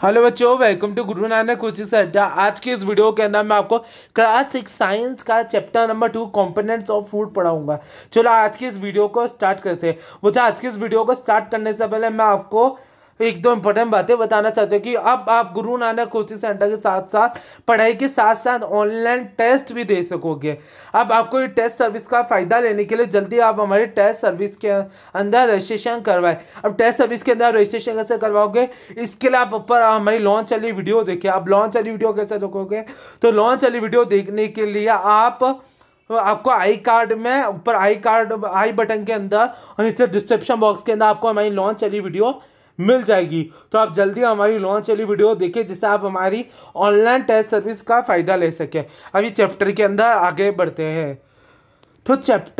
Hello बच्चों, welcome to Guru Nanak coaching centre. आज के इस वीडियो के अंदर मैं आपको क्लास 6 साइंस का chapter number 2 components of food पढ़ाऊंगा। चलो आज की इस वीडियो को स्टार्ट करते हैं। मुझे आज की इस वीडियो को स्टार्ट करने से पहले मैं आपको एक दो इंपॉर्टेंट बातें बताना चाहता हूँ कि अब आप गुरु नानक कोचिंग सेंटर के साथ साथ पढ़ाई के साथ साथ ऑनलाइन टेस्ट भी दे सकोगे। अब आपको ये टेस्ट सर्विस का फ़ायदा लेने के लिए जल्दी आप हमारे टेस्ट सर्विस के अंदर रजिस्ट्रेशन करवाएं। अब टेस्ट सर्विस के अंदर रजिस्ट्रेशन कैसे करवाओगे, इसके लिए आप ऊपर हमारी लॉन्च वाली वीडियो देखिए। आप लॉन्च वाली वीडियो कैसे देखोगे, तो लॉन्च वाली वीडियो देखने के लिए आपको आई कार्ड में ऊपर आई बटन के अंदर और नीचे डिस्क्रिप्शन बॉक्स के अंदर आपको हमारी लॉन्च वाली वीडियो मिल जाएगी। तो आप जल्दी हमारी लॉन्च वाली वीडियो देखिए जिससे आप हमारी ऑनलाइन टेस्ट सर्विस का फ़ायदा ले सकें। अभी चैप्टर के अंदर आगे बढ़ते हैं। तो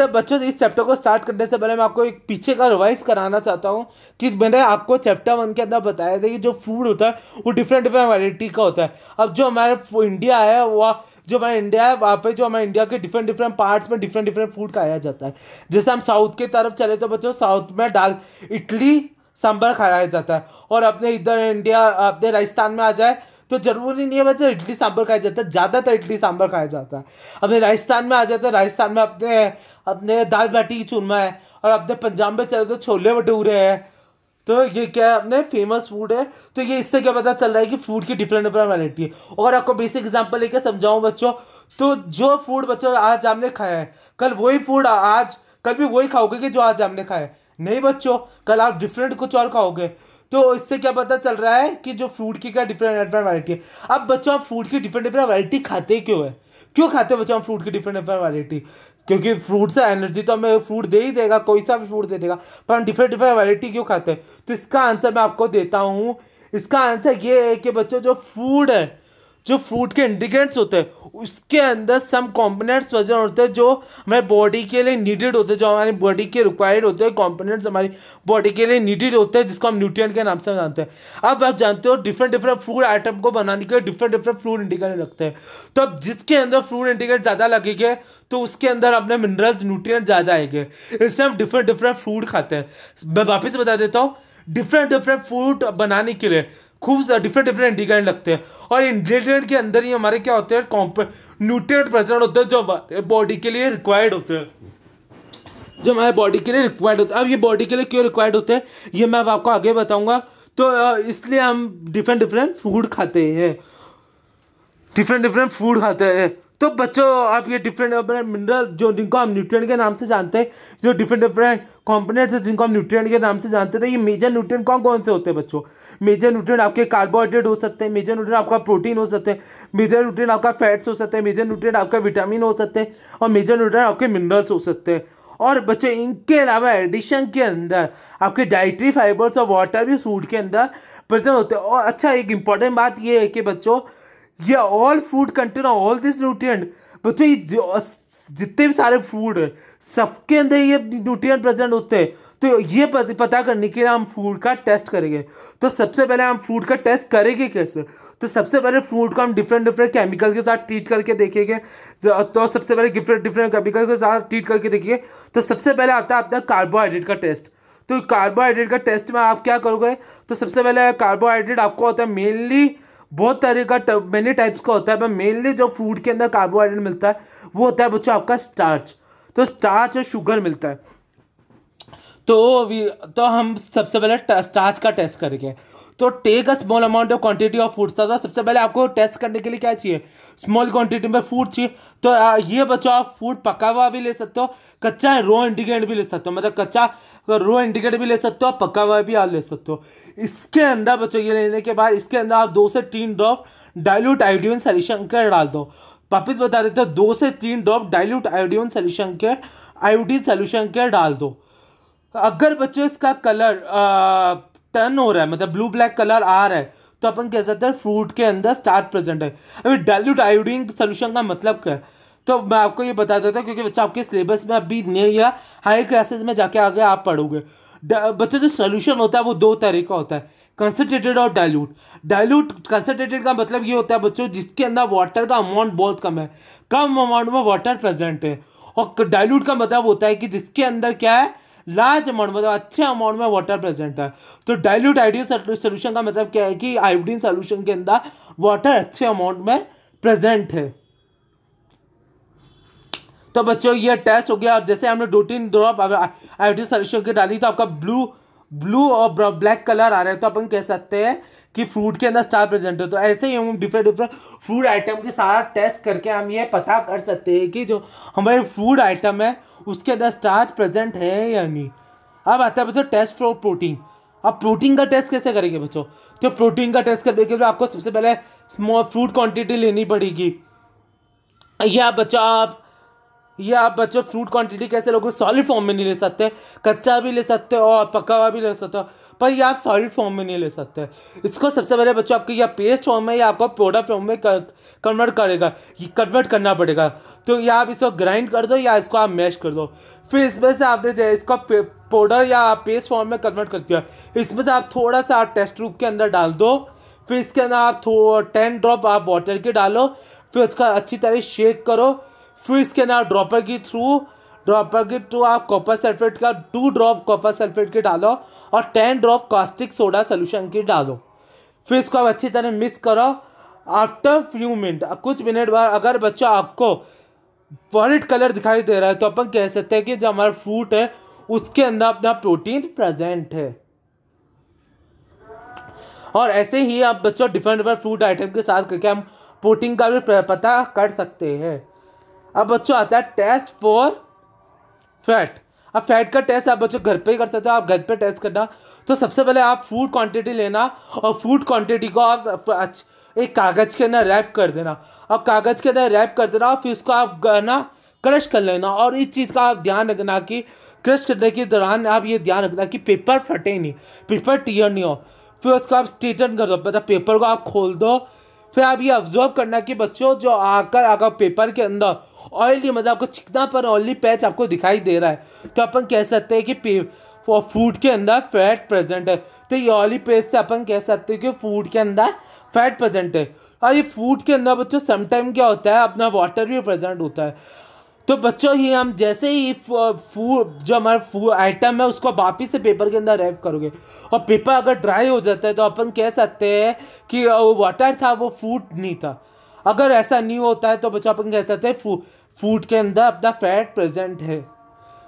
बच्चों इस चैप्टर को स्टार्ट करने से पहले मैं आपको एक पीछे का रिवाइज कराना चाहता हूँ कि मैंने आपको चैप्टर 1 के अंदर बताया था कि जो फूड होता है वो डिफरेंट डिफरेंट वैरायटी का होता है। अब जो हमारा इंडिया है वहाँ पे जो हमारे इंडिया के डिफरेंट डिफरेंट पार्ट्स में डिफरेंट डिफरेंट फूड खाया जाता है। जैसे हम साउथ की तरफ चले तो बच्चों साउथ में दाल इडली सांभर खाया जाता है, और अपने अपने राजस्थान में आ जाए तो जरूरी नहीं है बच्चे इडली सांभर खाया जाता है, ज़्यादातर इडली सांभर खाया जाता है। अपने राजस्थान में आ जाए तो राजस्थान में अपने अपने दाल बाटी चूरमा है, और अपने पंजाब में चले तो छोले भटूरे हैं। तो ये क्या है, अपने फेमस फूड है। तो ये इससे क्या पता चल रहा है कि फूड की डिफरेंट डिफरेंट वैरायटी है। अगर आपको बेसिक एग्जांपल लेके समझाऊं बच्चों, तो जो फूड बच्चों आज हमने खाया है कल भी वही खाओगे कि जो आज हमने खाया है? नहीं बच्चों, कल आप डिफरेंट कुछ और खाओगे। तो इससे क्या पता चल रहा है कि जो फूड की क्या डिफरेंट डिफरेंट वैरायटी है। अब बच्चों आप फूड की डिफरेंट डिफरेंट वैरायटी खाते क्यों है? क्यों खाते हैं बच्चों हम फूड की डिफरेंट डिफरेंट वैरायटी? क्योंकि फ्रूट से एनर्जी तो हमें फूड दे ही देगा, कोई सा भी फूड दे देगा, पर हम डिफरेंट डिफरेंट वैरायटी क्यों खाते हैं? तो इसका आंसर मैं आपको देता हूँ। इसका आंसर ये है कि बच्चों जो फूड के इंग्रेडिएंट्स होते हैं उसके अंदर सम कंपोनेंट्स वजन होते हैं जो हमारे बॉडी के लिए नीडेड होते हैं, जो हमारी बॉडी के रिक्वायर्ड होते हैं, कंपोनेंट्स हमारी बॉडी के लिए नीडेड होते हैं, जिसको हम न्यूट्रिएंट के नाम से जानते हैं। अब आप जानते हो डिफरेंट डिफरेंट फूड आइटम को बनाने के लिए डिफरेंट डिफरेंट फूड इंग्रेडिएंट लगते हैं। तो अब जिसके अंदर फूड इंग्रेडिएंट ज़्यादा लगेंगे तो उसके अंदर अपने मिनरल्स न्यूट्रिएंट ज़्यादा आएंगे, इससे हम डिफरेंट डिफरेंट फूड खाते हैं। मैं वापस बता देता हूँ, डिफरेंट डिफरेंट फूड बनाने के लिए खूब डिफरेंट डिफरेंट इंग्रेडिएंट लगते हैं, और इंग्रेडिएंट के अंदर ही हमारे क्या होते हैं, न्यूट्रिएंट प्रेजेंट होते हैं जो हमारे बॉडी के लिए रिक्वायर्ड होते हैं, अब ये बॉडी के लिए क्यों रिक्वायर्ड होते हैं ये मैं अब आपको आगे बताऊंगा। तो इसलिए हम डिफरेंट डिफरेंट फूड खाते हैं। तो बच्चों आप ये डिफरेंट मिनरल जो जिनको हम न्यूट्रिएंट के नाम से जानते हैं, जो डिफरेंट डिफरेंट कंपोनेंट्स हैं जिनको हम न्यूट्रिएंट के नाम से जानते थे, ये मेजर न्यूट्रिएंट कौन कौन से होते हैं बच्चों? मेजर न्यूट्रिएंट आपके कार्बोहाइड्रेट हो सकते हैं, मेजर न्यूट्रिएंट आपका प्रोटीन हो सकते हैं, मेजर न्यूट्रिएंट आपका फैट्स हो सकते हैं, मेजर न्यूट्रिएंट आपका विटामिन हो सकते हैं, और मेजर न्यूट्रिएंट आपके मिनरल्स हो सकते हैं। और बच्चों इनके अलावा एडिशन के अंदर आपके डाइटरी फाइबर्स और वाटर भी फूड के अंदर प्रेजेंट होते हैं। और अच्छा, एक इंपॉर्टेंट बात ये है कि बच्चों ये all food contain all this nutrient. बच्चों ये जितने भी सारे फूड है सबके अंदर ये न्यूट्रिएंट प्रेजेंट होते हैं। तो ये पता करने के लिए हम फूड का टेस्ट करेंगे। तो सबसे पहले हम फूड का टेस्ट करेंगे कैसे? तो सबसे पहले फूड को हम डिफरेंट डिफरेंट केमिकल के साथ ट्रीट करके देखेंगे। तो सबसे पहले डिफरेंट डिफरेंट केमिकल के साथ ट्रीट करके देखिए। तो सबसे पहले आता है अपना कार्बोहाइड्रेट का टेस्ट। तो कार्बोहाइड्रेट का टेस्ट में आप क्या करोगे? तो सबसे पहले कार्बोहाइड्रेट आपको होता है मेनली बहुत तरह का मैनी टाइप्स का होता है, पर मेनली जो फूड के अंदर कार्बोहाइड्रेट मिलता है वो होता है बच्चों आपका स्टार्च। तो स्टार्च और शुगर मिलता है। तो हम सबसे पहले स्टार्च का टेस्ट करेंगे। तो take a small amount of quantity of food. तो सबसे पहले आपको टेस्ट करने के लिए क्या चाहिए? स्मॉल क्वांटिटी में फूड चाहिए। तो ये बच्चों आप फूड पका हुआ भी ले सकते हो, कच्चा रो इंडिकेट भी ले सकते हो, मतलब कच्चा रो इंडिकेट भी ले सकते हो, पका हुआ भी आप ले सकते हो। इसके अंदर बच्चों ये लेने के बाद इसके अंदर आप 2 से 3 ड्रॉप डाइल्यूट आयोडीन सॉल्यूशन के डाल दो। वापिस बता देते हो, 2 से 3 ड्रॉप डाइल्यूट आयोडीन सॉल्यूशन के डाल दो। अगर बच्चों इसका कलर टर्न हो रहा है, मतलब ब्लू ब्लैक कलर आ रहा है, तो अपन कह सकते हैं फ्रूट के अंदर स्टार्च प्रेजेंट है। अभी डाइल्यूट आयोडीन सोल्यूशन का मतलब क्या है? तो मैं आपको ये बता देता हूँ क्योंकि बच्चा आपके सिलेबस में अभी नहीं है, हाई क्लासेस में जाके आगे आप पढ़ोगे। बच्चों जो सोल्यूशन होता है वो 2 तरह का होता है, कंसनट्रेटेड और डाइल्यूट कंसनट्रेटेड का मतलब ये होता है बच्चों जिसके अंदर वाटर का अमाउंट बहुत कम है, कम अमाउंट में वाटर प्रेजेंट है। और डाइल्यूट का मतलब होता है कि जिसके अंदर क्या है, लार्ज अमाउंट मतलब अच्छे अमाउंट में वाटर प्रेजेंट है। तो डाइल्यूट आयोडीन सोल्यूशन का मतलब क्या है कि आयोडीन सोल्यूशन के अंदर वाटर अच्छे अमाउंट में प्रेजेंट है। तो बच्चों ये टेस्ट हो गया। अब जैसे हमने 2-3 ड्रॉप आयोडीन सोल्यूशन की डाली तो आपका ब्लू और ब्लैक कलर आ रहा है, तो अपन कह सकते हैं कि फ्रूट के अंदर स्टार प्रेजेंट है। तो ऐसे ही हम डिफरेंट फूड आइटम के साथ टेस्ट करके हम ये पता कर सकते हैं कि जो हमारे फूड आइटम है उसके अंदर स्टार्च प्रेजेंट है या नहीं। अब आता है बच्चों टेस्ट फॉर प्रोटीन। अब प्रोटीन का टेस्ट कैसे करेंगे बच्चों? तो प्रोटीन का टेस्ट करने के लिए आपको सबसे पहले स्मॉल फ्रूट क्वांटिटी लेनी पड़ेगी। या आप बच्चों फ्रूट क्वांटिटी कैसे लोगे? सॉलिड फॉर्म में नहीं ले सकते, कच्चा भी ले सकते हो और पका हुआ भी ले सकते हो, पर ये आप सॉलिड फॉर्म में नहीं ले सकते। इसको सबसे पहले बच्चों आपको या पेस्ट फॉर्म में या आपको पाउडर फॉर्म में कन्वर्ट करना पड़ेगा। तो या आप इसको ग्राइंड कर दो या इसको आप मैश कर दो। फिर इसमें से आपने इसको पाउडर या पेस्ट फॉर्म में कन्वर्ट कर दिया, इसमें से आप थोड़ा सा टेस्ट ट्यूब के अंदर डाल दो। फिर इसके अंदर आप 10 ड्रॉप आप वाटर के डालो, फिर उसका अच्छी तरह शेक करो। फिर इसके अंदर ड्रॉपर के थ्रू आप कॉपर सल्फेट का 2 ड्रॉप कॉपर सल्फेट के डालो और 10 ड्रॉप कास्टिक सोडा सोल्यूशन की डालो। फिर इसको आप अच्छी तरह मिक्स करो। आफ्टर फ्यू मिनट, कुछ मिनट बाद अगर बच्चा आपको वॉलेट कलर दिखाई दे रहा है तो अपन कह सकते हैं कि जो हमारा फ्रूट है उसके अंदर अपना प्रोटीन प्रेजेंट है। और ऐसे ही आप बच्चों डिफरेंट फ्रूट आइटम के साथ करके हम प्रोटीन का भी पता कर सकते हैं। अब बच्चों आता है टेस्ट फॉर फैट। अब फैट का टेस्ट आप बच्चों घर पे ही कर सकते हो। आप घर पे टेस्ट करना तो सबसे पहले आप फूड क्वांटिटी लेना और फूड क्वांटिटी को आप एक कागज़ के अंदर रैप कर देना और कागज़ के अंदर रैप कर देना। फिर उसको आप ना क्रश कर लेना। और इस चीज़ का आप ध्यान रखना कि क्रश करने के दौरान आप ये ध्यान रखना कि पेपर फटे नहीं, पेपर टीयर नहीं हो। फिर उसको आप स्ट्रेटन कर दो, मतलब पेपर को आप खोल दो। फिर आप ये ऑब्जर्व करना कि बच्चों जो अगर पेपर के अंदर ऑयली मतलब आपको चिकना पर ऑयली पैच आपको दिखाई दे रहा है तो अपन कह सकते हैं कि फूड के अंदर फैट प्रेजेंट है। तो ये ऑयली पैच से अपन कह सकते हैं कि फूड के अंदर फैट प्रेजेंट है। और ये फूड के अंदर बच्चों समटाइम क्या होता है अपना वाटर भी प्रेजेंट होता है। तो बच्चों ही हम जैसे ही फूड जो हमारा फूड आइटम है उसको वापिस से पेपर के अंदर रैप करोगे और पेपर अगर ड्राई हो जाता है तो अपन कह सकते हैं कि वाटर था वो फूड नहीं था। अगर ऐसा नहीं होता है तो बच्चों अपन कह सकते हैं फूड के अंदर अपना फैट प्रेजेंट है।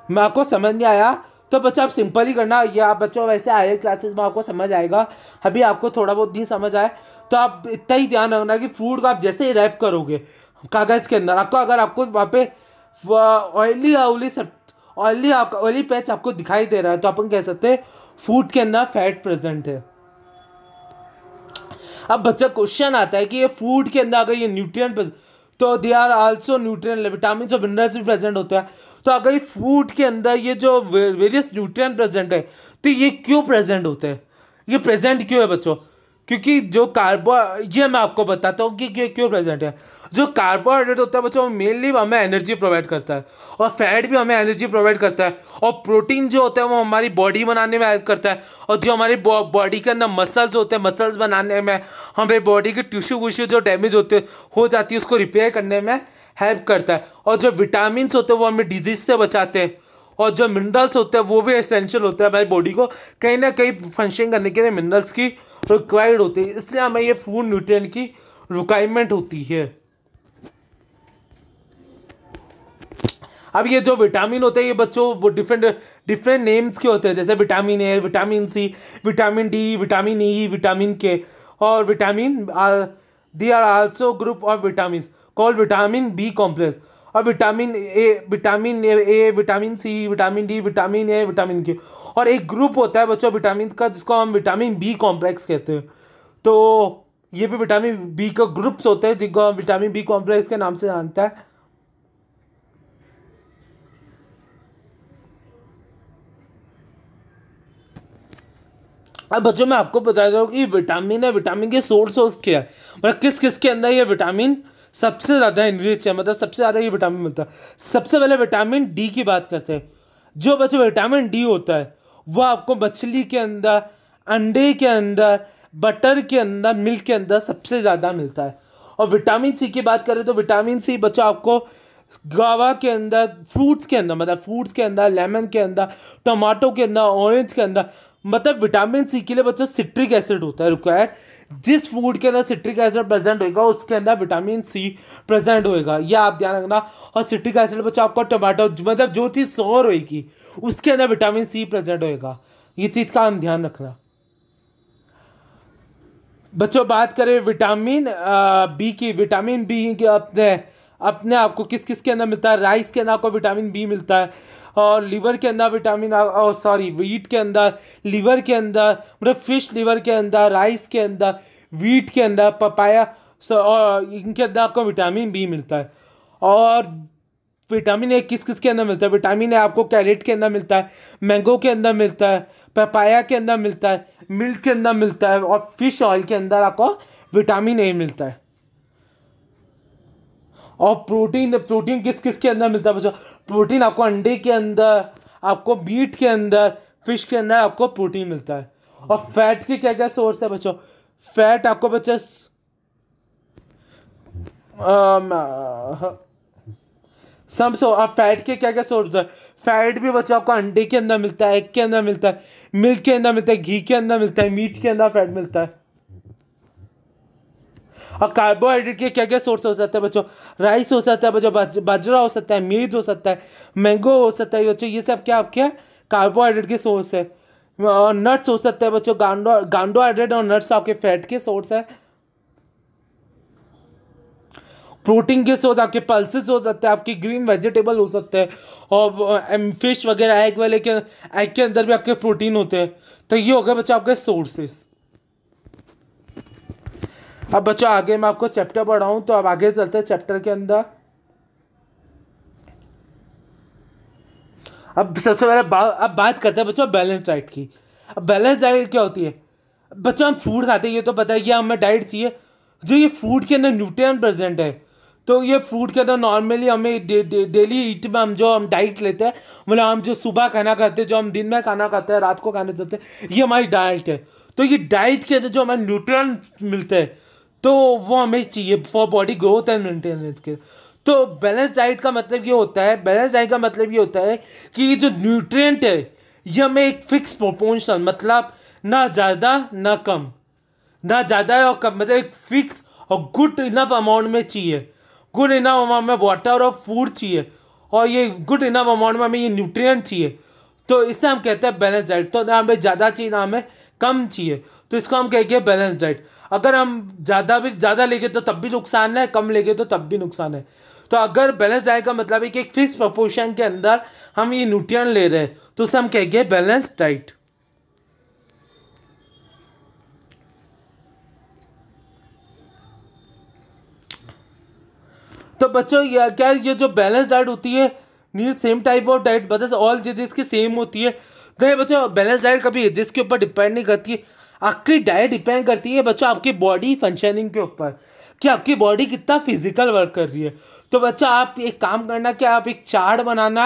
मैं आपको समझ नहीं आया तो बच्चों आप सिंपल ही करना, या आप बच्चों वैसे आए क्लासेस में आपको समझ आएगा। अभी आपको थोड़ा बहुत नहीं समझ आए तो आप इतना ही ध्यान रखना कि फूड को आप जैसे ही रैप करोगे कागज़ के अंदर अगर आपको वहाँ पे ऑयली पैच आपको दिखाई दे रहा है तो अपन कह सकते हैं फूड के अंदर फैट प्रेजेंट है। अब बच्चा क्वेश्चन आता है कि ये फूड के अंदर अगर ये न्यूट्रिएंट तो they are also nutrient vitamin और मिनरल्स भी प्रेजेंट होते हैं। तो अगर ये फूड के अंदर ये जो वेरियस न्यूट्रिएंट प्रेजेंट है तो ये क्यों प्रेजेंट होते हैं? ये प्रेजेंट क्यों है बच्चों? क्योंकि जो ये मैं आपको बताता हूँ कि क्यों प्रेजेंट है। जो कार्बोहाइड्रेट होता है बच्चों मेनली हमें एनर्जी प्रोवाइड करता है और फैट भी हमें एनर्जी प्रोवाइड करता है और प्रोटीन जो होता है वो हमारी बॉडी बनाने में हेल्प करता है और जो हमारी बॉडी के अंदर मसल्स होते हैं मसल्स बनाने में हमें बॉडी के टिश्यू वुश्यू जो डैमेज हो जाती है उसको रिपेयर करने में हेल्प करता है। और जो विटामिन होते हैं वो हमें डिजीज से बचाते हैं और जो मिनरल्स होते हैं वो भी एसेंशियल होते हैं हमारी बॉडी को कहीं ना कहीं फंक्शन करने के लिए मिनरल्स की रिक्वायर्ड होती है, इसलिए हमें ये फूड न्यूट्रिएंट की रिक्वायरमेंट होती है। अब ये जो विटामिन होते हैं ये बच्चों वो डिफरेंट नेम्स के होते हैं, जैसे vitamin A, vitamin C, vitamin D, vitamin E, vitamin K और vitamin they are also group of vitamin called vitamin B complex. और vitamin A, vitamin C, vitamin D, vitamin A, vitamin K और एक group होता है बच्चों vitamin का जिसको हम विटामिन बी कॉम्प्लेक्स कहते हैं। तो ये भी विटामिन बी का ग्रुप्स होते हैं जिनको हम विटामिन बी कॉम्प्लेक्स के नाम से जानता है। अब बच्चों मैं आपको बता रहा हूँ कि विटामिन है, विटामिन के सोर्स क्या है, मतलब किस किस के अंदर ये विटामिन सबसे ज़्यादा इनरिच है, मतलब सबसे ज़्यादा ये विटामिन मिलता है। सबसे पहले विटामिन डी की बात करते हैं। जो बच्चों विटामिन डी होता है वह आपको मछली के अंदर, अंडे के अंदर, बटर के अंदर, मिल्क के अंदर सबसे ज़्यादा मिलता है। और विटामिन सी की बात करें तो विटामिन सी बच्चों आपको गावा के अंदर, फ्रूट्स के अंदर, मतलब फ्रूट्स के अंदर, लेमन के अंदर, टमाटो के अंदर, ऑरेंज के अंदर, मतलब विटामिन सी के लिए बच्चों सिट्रिक एसिड होता है रिक्वायर्ड। जिस फूड के अंदर सिट्रिक एसिड प्रेजेंट होगा उसके अंदर विटामिन सी प्रेजेंट होएगा, ये आप ध्यान रखना। और सिट्रिक एसिड बच्चों आपका टमाटो, मतलब जो चीज़ सौर होएगी उसके अंदर विटामिन सी प्रेजेंट होएगा, ये चीज़ का हम ध्यान रखना। बच्चों बात करें विटामिन बी की, विटामिन बी के अपने अपने आपको किस किस के अंदर मिलता है? राइस के अंदर आपको विटामिन बी मिलता है, और लीवर के अंदर विटामिन, सॉरी वीट के अंदर, लीवर के अंदर, मतलब फिश लीवर के अंदर, राइस के अंदर, वीट के अंदर, पपाया, और इनके अंदर आपको विटामिन बी मिलता है। और विटामिन ए किस किस के अंदर मिलता है? विटामिन ए आपको कैरेट के अंदर मिलता है, मैंगो के अंदर मिलता है, पपाया के अंदर मिलता है, मिल्क के अंदर मिलता है, और फिश ऑयल के अंदर आपको विटामिन ए मिलता है। और प्रोटीन, प्रोटीन किस किस के अंदर मिलता है बच्चों? प्रोटीन आपको अंडे के अंदर, आपको मीट के अंदर, फिश के अंदर आपको प्रोटीन मिलता है। और फैट के क्या क्या सोर्स है बच्चों? फैट आपको बच्चों सब फैट के क्या क्या सोर्स है? फैट भी बच्चों आपको अंडे के अंदर मिलता है, एग के अंदर मिलता है, मिल्क के अंदर मिलता है, घी के अंदर मिलता है, मीट के अंदर फैट मिलता है। और कार्बोहाइड्रेट के क्या क्या सोर्स हो सकते हैं बच्चों? राइस हो सकता है बच्चों, बाजरा हो सकता है, मीट हो सकता है, मैंगो हो सकता है बच्चों, ये सब क्या आपके कार्बोहाइड्रेट के सोर्स है। और नट्स हो सकते हैं बच्चों, कार्बोहाइड्रेट और नट्स आपके फैट के सोर्स है। प्रोटीन के सोर्स आपके पल्सेस हो सकते हैं, आपकी ग्रीन वेजिटेबल हो सकते हैं, और फिश वगैरह, एग वाले के, एग के अंदर भी आपके प्रोटीन होते हैं। तो ये हो गया बच्चों आपके सोर्सेस। अब बच्चों आगे मैं आपको चैप्टर पढ़ाऊँ, तो अब आगे चलते हैं चैप्टर के अंदर। अब सबसे पहले अब बात करते हैं बच्चों बैलेंस डाइट की। अब बैलेंस डाइट क्या होती है बच्चों? हम फूड खाते हैं, ये तो पता है कि हमें डाइट चाहिए जो ये फूड के अंदर न्यूट्रिएंट प्रेजेंट है। तो ये फूड के अंदर नॉर्मली हमें डेली ईट में हम डाइट लेते हैं, मतलब हम जो सुबह खाना खाते हैं, जो हम दिन में खाना खाते हैं, रात को खाना चाहते हैं, ये हमारी डाइट है। तो ये डाइट के अंदर जो हमें न्यूट्रिएंट मिलते हैं तो वो हमें चाहिए for body growth and maintenance के। तो बैलेंस डाइट का मतलब ये होता है, बैलेंस डाइट का मतलब ये होता है कि ये जो न्यूट्रिएंट है ये हमें एक फिक्स प्रोपोर्शन, मतलब ना ज़्यादा ना कम, ना ज़्यादा और कम, मतलब एक फिक्स और गुड इनफ अमाउंट में चाहिए। गुड इनफ अमाउंट में वाटर और फूड चाहिए, और ये गुड इनफ अमाउंट में हमें ये न्यूट्रिएंट चाहिए। तो इससे हम कहते हैं बैलेंस डाइट। तो ना हमें ज़्यादा चाहिए ना हमें कम चाहिए, तो इसको हम कहेंगे बैलेंस डाइट। अगर हम ज़्यादा लेंगे तो तब भी नुकसान है, कम लेंगे तो तब भी नुकसान है। तो अगर बैलेंस डाइट का मतलब है कि एक फिक्स प्रोपोर्शन के अंदर हम ये न्यूट्रिएंट ले रहे हैं, तो उसे हम कहेंगे बैलेंस डाइट। तो बच्चों क्या ये जो बैलेंस डाइट होती है, need same type of diet, बस ऑल चीज़ की सेम होती है। तो ये बच्चों बैलेंस डाइट कभी जिसके ऊपर डिपेंड नहीं करती है। आपकी डाइट डिपेंड करती है बच्चों आपकी बॉडी फंक्शनिंग के ऊपर, कि आपकी बॉडी कितना फिजिकल वर्क कर रही है। तो बच्चा आप एक काम करना कि आप एक चार्ट बनाना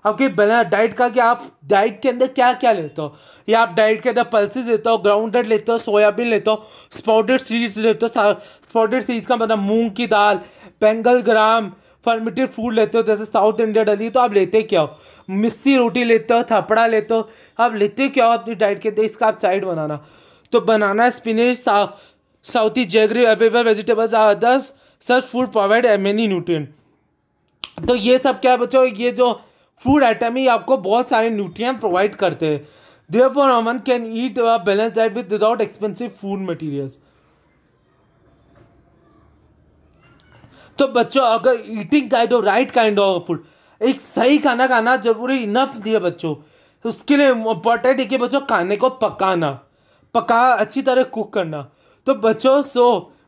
आपके डाइट का, कि आप डाइट के अंदर क्या क्या लेते हो, या आप डाइट के अंदर पल्सेस लेते हो, ग्राउंडेड लेते हो, सोयाबीन लेते हो, स्पाउटेड सीड्स लेते हो। स्पाउटेड सीड्स का मतलब मूंग की दाल, बेंगल ग्राम, फर्मेंटेड फूड लेते हो जैसे साउथ इंडिया डली। तो आप लेते क्या हो? मिस्सी रोटी लेते हो, थपड़ा लेते हो, आप लेते क्या हो अपनी डाइट के अंदर? इसका आप चार्ट बनाना। तो बनाना स्पिनच, साउथी jaggery, available vegetables or others such food provide many nutrient. तो ये सब क्या है बच्चों? ये जो फूड आइटम ही आपको बहुत सारे न्यूट्रिएंट प्रोवाइड करते हैं। Therefore one can eat a balance diet without expensive food materials. तो बच्चों अगर eating kind of right kind of food, एक सही खाना खाना जरूरी इनफ दिया बच्चों, उसके लिए इम्पोर्टेंट है कि बच्चों खाने को पका अच्छी तरह कुक करना। तो बच्चों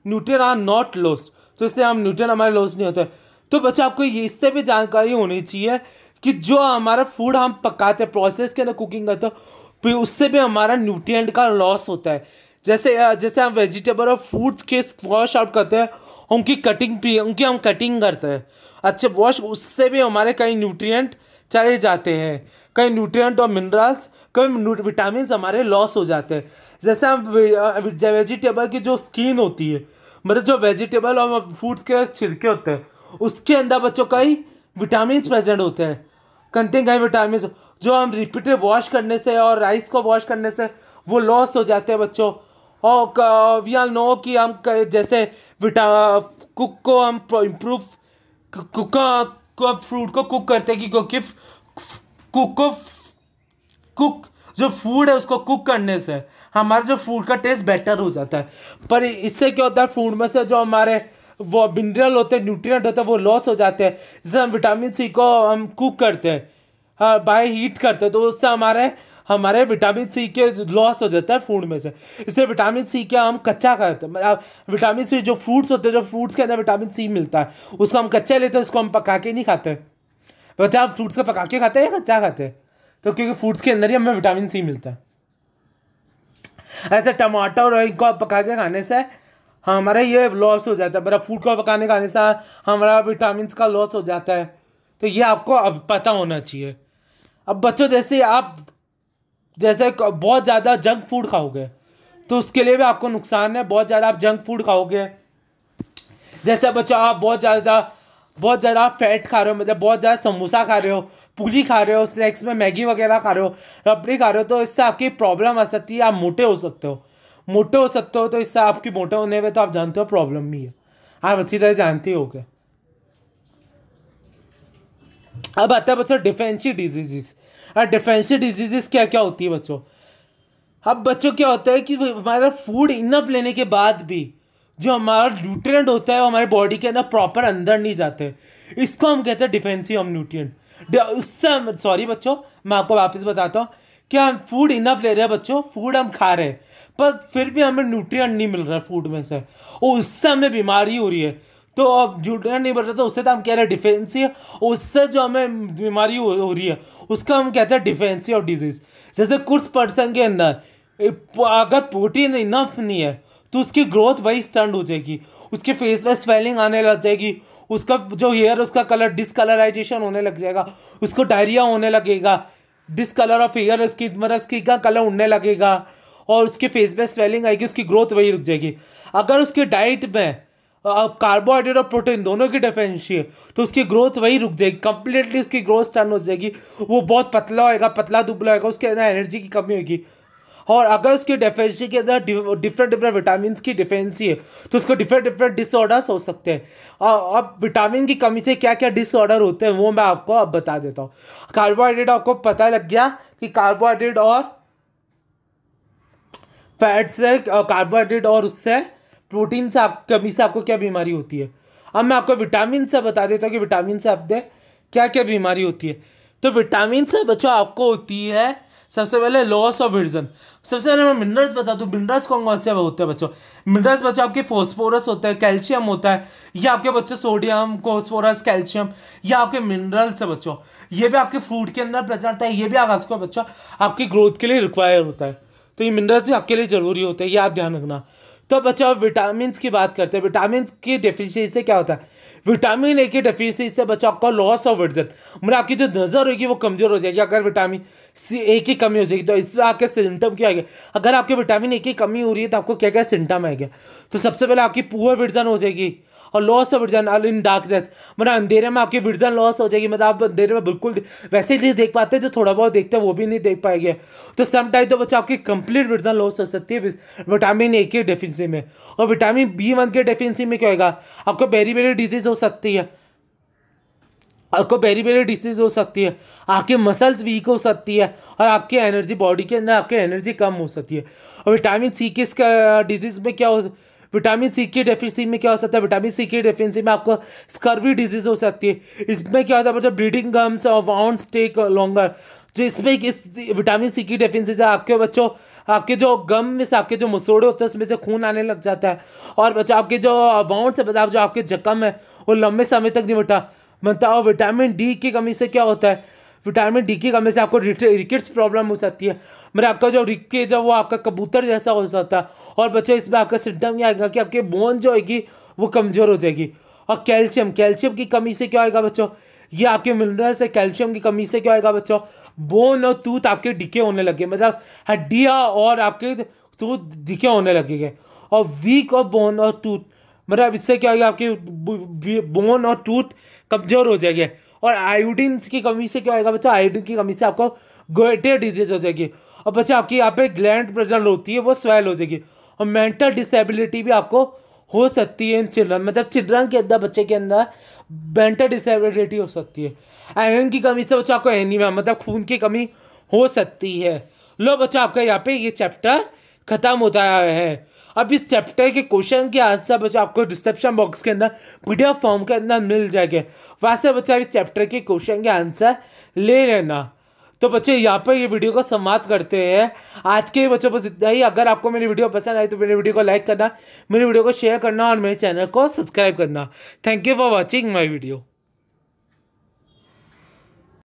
न्यूट्रिएंट आर नॉट लॉस्ट, तो इसलिए हम न्यूट्रिएंट हमारे लॉस नहीं होते। तो बच्चों आपको ये इससे भी जानकारी होनी चाहिए कि जो हमारा फूड हम पकाते हैं, प्रोसेस के अंदर कुकिंग करते हो, फिर उससे भी हमारा न्यूट्रिएंट का लॉस होता है। जैसे हम वेजिटेबल और फ्रूट्स के वॉश आउट करते हैं, उनकी हम कटिंग करते हैं अच्छे वॉश, उससे भी हमारे कई न्यूट्रिएंट चले जाते हैं, कई न्यूट्रिएंट और मिनरल्स, कई विटामिन हमारे लॉस हो जाते हैं। जैसे हम वेजिटेबल की जो स्किन होती है, मतलब जो वेजिटेबल और फ्रूट्स के छिलके होते हैं, उसके अंदर बच्चों कई विटामिन प्रेजेंट होते हैं, कंटेन कई विटामिन जो हम रिपीटेड वॉश करने से और राइस को वॉश करने से वो लॉस हो जाते हैं बच्चों। और वी आर नो कि हम जैसे कुक को हम इम्प्रूव फ्रूट को कुक करते हैं कि क्योंकि कुक जो फूड है उसको कुक करने से हमारा जो फूड का टेस्ट बेटर हो जाता है। पर इससे क्या होता है, फूड में से जो हमारे वो मिनरल होते हैं, न्यूट्रिएंट होते हैं, वो लॉस हो जाते हैं। जैसे हम विटामिन सी को हम कुक करते हैं, हाँ बाय हीट करते हैं, तो उससे हमारे हमारे विटामिन सी के लॉस हो जाता है फूड में से। इसलिए विटामिन सी का हम कच्चा खाते हैं, मतलब विटामिन सी जो फ्रूट्स होते हैं, जो फ्रूट्स के अंदर विटामिन सी मिलता है उसको हम कच्चा लेते हैं, उसको हम पका के नहीं खाते। बच्चा आप फ्रूट्स को पका के खाते हैं या कच्चा खाते हैं? तो क्योंकि फ्रूट्स के अंदर ही हमें विटामिन सी मिलता है। ऐसे टमाटर और इनको पका के खाने से हमारा ये लॉस हो जाता है, मेरा फूड को पकाने खाने से हमारा विटामिन का लॉस हो जाता है। तो ये आपको अब पता होना चाहिए। अब बच्चों जैसे बहुत ज़्यादा जंक फूड खाओगे तो उसके लिए भी आपको नुकसान है। बहुत ज़्यादा आप जंक फूड खाओगे, जैसे बच्चों आप बहुत ज़्यादा फैट खा रहे हो, मतलब बहुत ज़्यादा समोसा खा रहे हो, पूरी खा रहे हो, स्नैक्स में मैगी वगैरह खा रहे हो, रबड़ी खा रहे हो, तो इससे आपकी प्रॉब्लम आ सकती है। आप मोटे हो सकते हो। तो इससे आपकी मोटे होने में तो आप जानते हो प्रॉब्लम भी है, आप अच्छी तरह जानते ही होगे। अब आता है बच्चों डिफेंशियल डिजीजेस। डिफेंशियल डिजीजेस क्या क्या होती है बच्चों? अब बच्चों क्या होता है कि हमारा फूड इनफ लेने के बाद भी जो हमारा न्यूट्रिएंट होता है वो हमारे बॉडी के अंदर प्रॉपर अंदर नहीं जाते, इसको हम कहते हैं डिफेंसिव ऑफ न्यूट्रिएंट। उससे सॉरी बच्चों, मैं आपको वापस बताता हूँ कि हम फूड इनफ ले रहे हैं बच्चों, फूड हम खा रहे हैं, पर फिर भी हमें न्यूट्रिएंट नहीं मिल रहा है फूड में से, और उससे हमें बीमारी हो रही है। तो अब न्यूट्रिएंट नहीं मिल रहा, तो उससे तो हम कह रहे हैं डिफेंसिव, और उससे जो हमें बीमारी हो रही है उसका हम कहते हैं डिफेंसिव ऑफ डिजीज। जैसे कुछ पर्सन के अंदर अगर प्रोटीन इनफ नहीं है तो उसकी ग्रोथ वही स्टंट हो जाएगी, उसके फेस में स्वेलिंग आने लग जाएगी, उसका जो हेयर उसका कलर डिसकलराइजेशन होने लग जाएगा, उसको डायरिया होने लगेगा, डिसकलर ऑफ हेयर, उसकी मतलब स्किन का कलर उड़ने लगेगा, और उसके फेस में स्वेलिंग आएगी, उसकी ग्रोथ वही रुक जाएगी। अगर उसकी डाइट में कार्बोहाइड्रेट और प्रोटीन दोनों की डेफिशिएंसी है तो उसकी ग्रोथ वही रुक जाएगी, कंप्लीटली उसकी ग्रोथ स्टर्न हो जाएगी, वो बहुत पतला होएगा, पतला दुबला होएगा, उसके अंदर एनर्जी की कमी होगी। और अगर उसकी डेफिशिएंसी के अंदर डिफरेंट विटामिन की डिफिशिएंसी है तो उसको डिफरेंट डिसऑर्डर्स हो सकते हैं। अब विटामिन की कमी से क्या क्या डिसऑर्डर होते हैं वो मैं आपको अब बता देता हूँ। कार्बोहाइड्रेट आपको पता लग गया कि कार्बोहाइड्रेट और फैट से, कार्बोहाइड्रेट और उससे प्रोटीन से कमी से आपको क्या बीमारी होती है। अब मैं आपको विटामिन से बता देता हूँ कि विटामिन से आपको क्या क्या बीमारी होती है। तो विटामिन से बच्चों आपको होती है सबसे पहले लॉस ऑफ विजन। सबसे पहले मैं मिनरल्स बता दूँ, मिनरल्स कौन कौन से होते हैं बच्चों? मिनरल्स बच्चों आपके फॉस्फोरस होता है, कैल्शियम होता है, ये आपके बच्चों सोडियम, फॉस्फोरस, कैल्शियम, ये आपके मिनरल्स है बच्चों। ये भी आपके फूड के अंदर प्रेजेंट है, ये भी आपको बच्चों आपकी ग्रोथ के लिए रिक्वायर होता है, तो ये मिनरल्स भी आपके लिए ज़रूरी होते हैं, ये आप ध्यान रखना। तो बच्चों अब विटामिन की बात करते हैं। विटामिन की डेफिशिएंसी से क्या होता है? विटामिन ए की डेफिशिएंसी से बच्चों आपका लॉस ऑफ विजन, मतलब आपकी जो नज़र होगी वो कमज़ोर हो जाएगी। अगर विटामिन सी ए की कमी हो जाएगी तो इससे आपके सिम्टम क्या आएंगे? अगर आपके विटामिन ए की कमी हो रही है तो आपको क्या क्या सिम्टम आएंगे? तो सबसे पहले आपकी पुअर विजन हो जाएगी और loss of vision in darkness, मतलब अंधेरे में आपकी विजन लॉस हो जाएगी, मतलब आप अंधेरे में बिल्कुल वैसे ही नहीं देख पाते, जो थोड़ा बहुत देखते हैं वो भी नहीं देख पाएंगे। तो समटाइम तो बच्चा आपकी कंप्लीट विजन लॉस हो सकती है विटामिन ए की डेफिशिएंसी में। और विटामिन B1 की डेफिशिएंसी में क्या होगा? आपको बेरी डिजीज हो सकती है, आपको बेरी डिजीज हो सकती है, आपके मसल्स वीक हो सकती है, और आपकी एनर्जी बॉडी के अंदर आपकी एनर्जी कम हो सकती है। और विटामिन सी की डिजीज में क्या हो, विटामिन सी की डेफिशिएंसी में क्या हो सकता है? विटामिन सी की डेफिशिएंसी में आपको स्कर्वी डिजीज हो सकती है। इसमें क्या होता है मतलब ब्लीडिंग गम्स और वाउंड्स टेक लॉन्गर, जो इसमें इस विटामिन सी की डेफिशिएंसी से आपके बच्चों आपके जो गम में से आपके जो मसोड़े होते हैं उसमें से खून आने लग जाता है, और बच्चों आपके जो वाउंड से मतलब जो आपके जख्म है वो लंबे समय तक नहीं बनता। और विटामिन डी की कमी से क्या होता है? विटामिन डी की कमी से आपको रिकेट्स प्रॉब्लम हो सकती है, मतलब आपका जो रिकेट जो वो आपका कबूतर जैसा हो सकता है। और बच्चों इसमें आपका सिम्टम ये आएगा कि आपके बोन जो होगी वो कमज़ोर हो जाएगी। और कैल्शियम की कमी से क्या होगा बच्चों? ये आपके मिनरल्स है, कैल्शियम की कमी से क्या होगा बच्चों? बोन और टूथ आपके डिके होने लगे, मतलब हड्डियाँ और आपके टूथ डिके होने लगेंगे। और वीक और बोन और टूथ, मतलब इससे क्या होगा? आपके बोन और टूथ कमज़ोर हो जाएंगे, और आयोडीन की कमी से क्या होगा बच्चा, आयोडीन की कमी से आपको गोइटर डिजीज हो जाएगी। और बच्चा आपकी यहाँ पे ग्लैंड प्रेजेंट होती है वो स्वेल हो जाएगी। और मेंटल डिसेबिलिटी भी आपको हो सकती है इन चिल्ड्रन, मतलब चिल्ड्रन के अंदर, बच्चे के अंदर मेंटल डिसेबिलिटी हो सकती है। आयरन की कमी से बच्चा आपको एनीमिया मतलब खून की कमी हो सकती है। लो बच्चा आपका यहाँ पे ये चैप्टर खत्म होता है। अब इस चैप्टर के क्वेश्चन के आंसर बच्चा आपको डिस्क्रिप्शन बॉक्स के अंदर पीडीएफ फॉर्म के अंदर मिल जाएंगे, वहाँ से बच्चा इस चैप्टर के क्वेश्चन के आंसर ले लेना। तो बच्चे यहाँ पर ये वीडियो को समाप्त करते हैं। आज के बच्चों बस इतना ही। अगर आपको मेरी वीडियो पसंद आई तो मेरी वीडियो को लाइक करना, मेरी वीडियो को शेयर करना और मेरे चैनल को सब्सक्राइब करना। Thank you for watching my video.